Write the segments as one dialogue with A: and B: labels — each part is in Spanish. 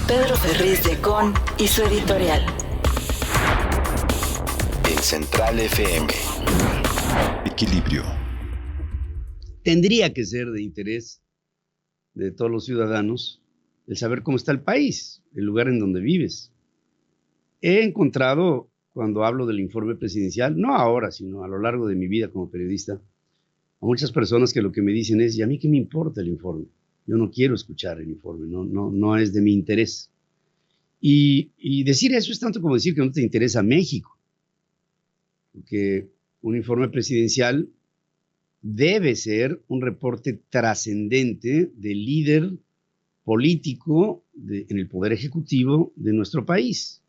A: Pedro Ferriz de Con y su editorial.
B: En Central FM. Equilibrio.
C: Tendría que ser de interés de todos los ciudadanos el saber cómo está el país, el lugar en donde vives. He encontrado, cuando hablo del informe presidencial, no ahora, sino a lo largo de mi vida como periodista, a muchas personas que lo que me dicen es: ¿y a mí qué me importa el informe? Yo no quiero escuchar el informe, no es de mi interés. Y decir eso es tanto como decir que no te interesa México, porque un informe presidencial debe ser un reporte trascendente del líder político en el poder ejecutivo de nuestro país.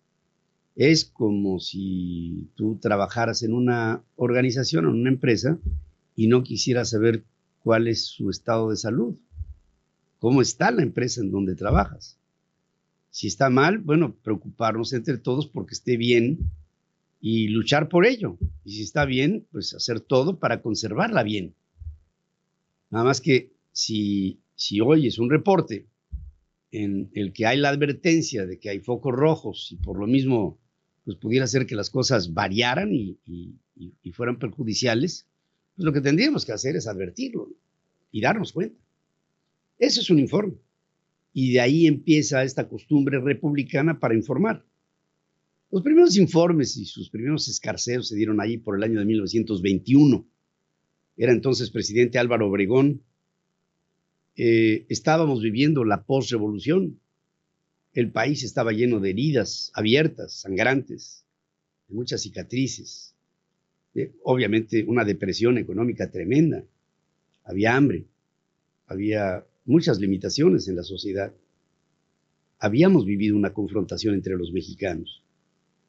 C: Es como si tú trabajaras en una organización o en una empresa y no quisieras saber cuál es su estado de salud. ¿Cómo está la empresa en donde trabajas? Si está mal, bueno, preocuparnos entre todos porque esté bien y luchar por ello. Y si está bien, pues hacer todo para conservarla bien. Nada más que si oyes un reporte en el que hay la advertencia de que hay focos rojos y por lo mismo pues pudiera ser que las cosas variaran y fueran perjudiciales, pues lo que tendríamos que hacer es advertirlo y darnos cuenta. Eso es un informe. Y de ahí empieza esta costumbre republicana para informar. Los primeros informes y sus primeros escarceos se dieron ahí por el año de 1921. Era entonces presidente Álvaro Obregón. Estábamos viviendo la posrevolución. El país estaba lleno de heridas abiertas, sangrantes, de muchas cicatrices. Obviamente una depresión económica tremenda. Había hambre, había muchas limitaciones en la sociedad. Habíamos vivido una confrontación entre los mexicanos.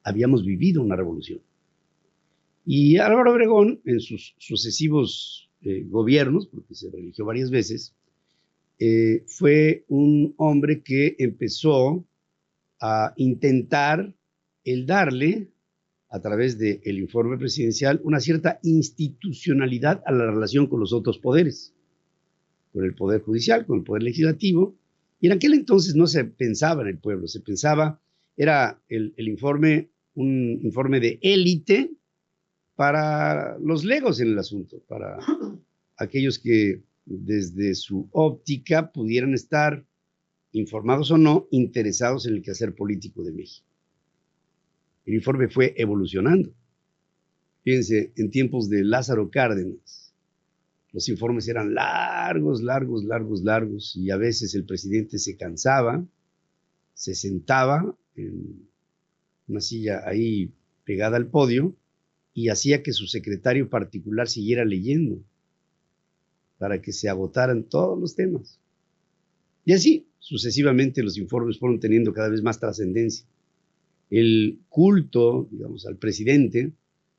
C: Habíamos vivido una revolución. Y Álvaro Obregón, en sus sucesivos gobiernos, porque se reeligió varias veces, fue un hombre que empezó a intentar el darle, a través del informe presidencial, una cierta institucionalidad a la relación con los otros poderes, con el Poder Judicial, con el Poder Legislativo. Y en aquel entonces no se pensaba en el pueblo, se pensaba, era el informe, un informe de élite para los legos en el asunto, para aquellos que desde su óptica pudieran estar informados o no, interesados en el quehacer político de México. El informe fue evolucionando. Fíjense, en tiempos de Lázaro Cárdenas, los informes eran largos, y a veces el presidente se cansaba, se sentaba en una silla ahí pegada al podio y hacía que su secretario particular siguiera leyendo para que se agotaran todos los temas. Y así, sucesivamente, los informes fueron teniendo cada vez más trascendencia. El culto, digamos, al presidente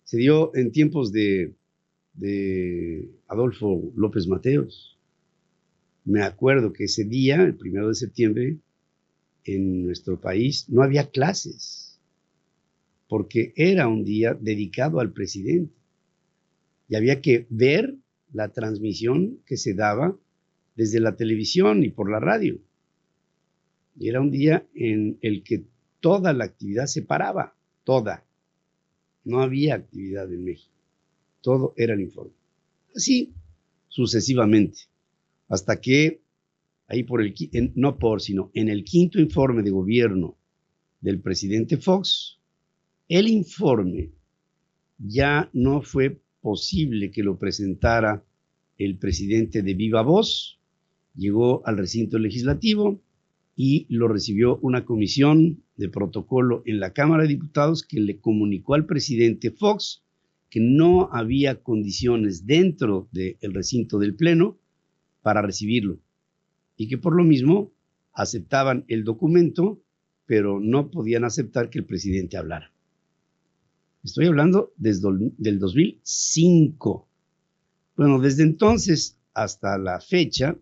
C: se dio en tiempos de Adolfo López Mateos. Me acuerdo que ese día, el 1 de septiembre, en nuestro país no había clases, porque era un día dedicado al presidente y había que ver la transmisión que se daba desde la televisión y por la radio. Y era un día en el que toda la actividad se paraba, toda. No había actividad en México. Todo era el informe. Así sucesivamente, hasta que ahí en el quinto informe de gobierno del presidente Fox, el informe ya no fue posible que lo presentara el presidente de viva voz. Llegó al recinto legislativo y lo recibió una comisión de protocolo en la Cámara de Diputados que le comunicó al presidente Fox que no había condiciones dentro del recinto del Pleno para recibirlo y que por lo mismo aceptaban el documento, pero no podían aceptar que el presidente hablara. Estoy hablando del 2005. Bueno, desde entonces hasta la fecha,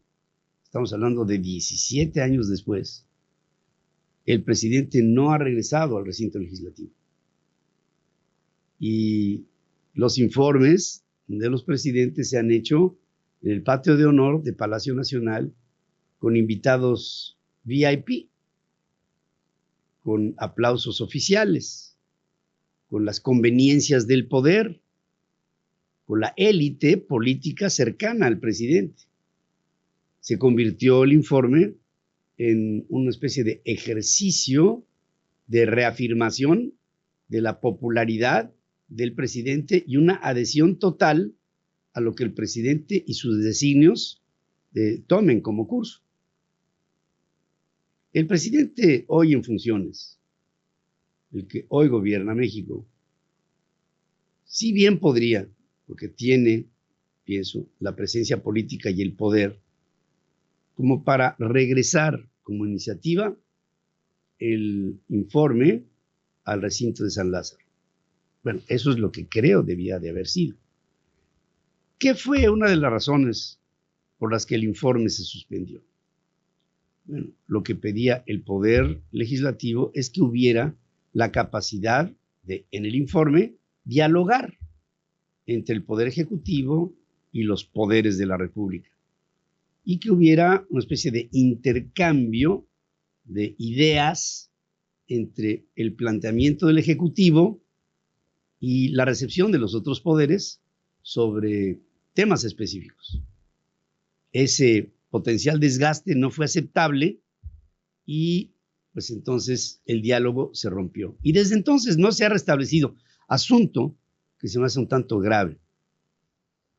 C: estamos hablando de 17 años después, el presidente no ha regresado al recinto legislativo. Y los informes de los presidentes se han hecho en el patio de honor de Palacio Nacional con invitados VIP. con aplausos oficiales, con las conveniencias del poder, con la élite política cercana al presidente. Se convirtió el informe en una especie de ejercicio de reafirmación de la popularidad del presidente y una adhesión total a lo que el presidente y sus designios tomen como curso. El presidente hoy en funciones, el que hoy gobierna México, si bien podría, porque tiene, pienso, la presencia política y el poder, como para regresar como iniciativa el informe al recinto de San Lázaro. Bueno, eso es lo que creo debía de haber sido. ¿Qué fue una de las razones por las que el informe se suspendió? Bueno, lo que pedía el Poder Legislativo es que hubiera la capacidad de, en el informe, dialogar entre el Poder Ejecutivo y los poderes de la República, y que hubiera una especie de intercambio de ideas entre el planteamiento del Ejecutivo y la recepción de los otros poderes sobre temas específicos. Ese potencial desgaste no fue aceptable y pues entonces el diálogo se rompió. Y desde entonces no se ha restablecido, asunto que se me hace un tanto grave.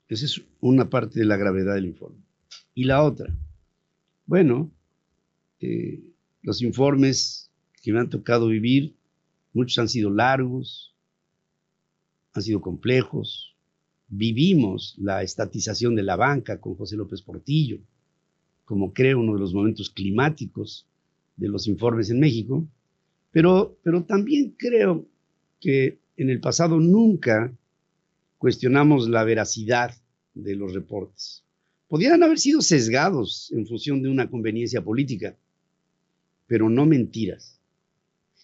C: Esa es una parte de la gravedad del informe. Y la otra, bueno, los informes que me han tocado vivir, muchos han sido largos, han sido complejos. Vivimos la estatización de la banca con José López Portillo, como creo uno de los momentos climáticos de los informes en México, pero también creo que en el pasado nunca cuestionamos la veracidad de los reportes. Podrían haber sido sesgados en función de una conveniencia política, pero no mentiras.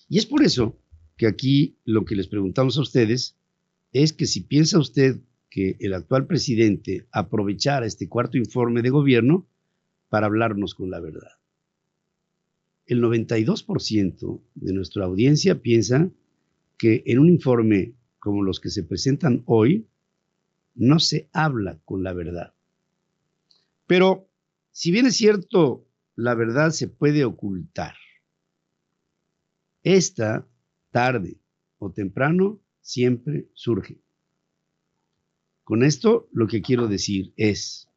C: Y es por eso que aquí lo que les preguntamos a ustedes es que si piensa usted que el actual presidente aprovechara este cuarto informe de gobierno para hablarnos con la verdad. El 92% de nuestra audiencia piensa que en un informe como los que se presentan hoy, no se habla con la verdad. Pero, si bien es cierto, la verdad se puede ocultar. Esta, tarde o temprano, siempre surge. Con esto, lo que quiero decir es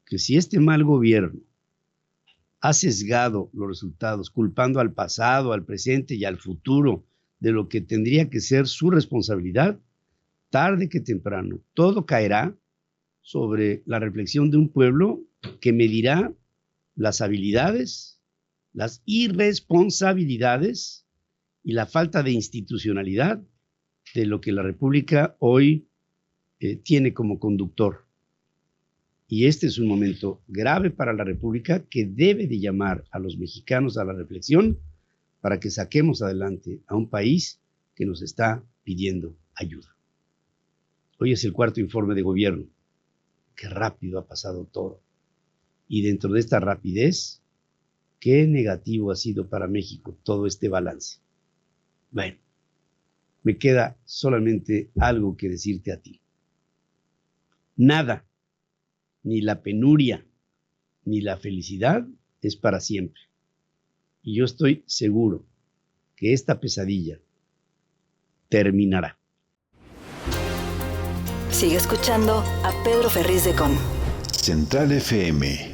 C: que si este mal gobierno ha sesgado los resultados, culpando al pasado, al presente y al futuro de lo que tendría que ser su responsabilidad, tarde que temprano, todo caerá sobre la reflexión de un pueblo que medirá las habilidades, las irresponsabilidades y la falta de institucionalidad de lo que la República hoy tiene como conductor. Y este es un momento grave para la República que debe de llamar a los mexicanos a la reflexión para que saquemos adelante a un país que nos está pidiendo ayuda. Hoy es el cuarto informe de gobierno. Qué rápido ha pasado todo. Y dentro de esta rapidez, qué negativo ha sido para México todo este balance. Bueno, me queda solamente algo que decirte a ti. Nada, ni la penuria, ni la felicidad es para siempre. Y yo estoy seguro que esta pesadilla terminará.
A: Sigue escuchando a Pedro Ferriz de Con.
B: Central FM.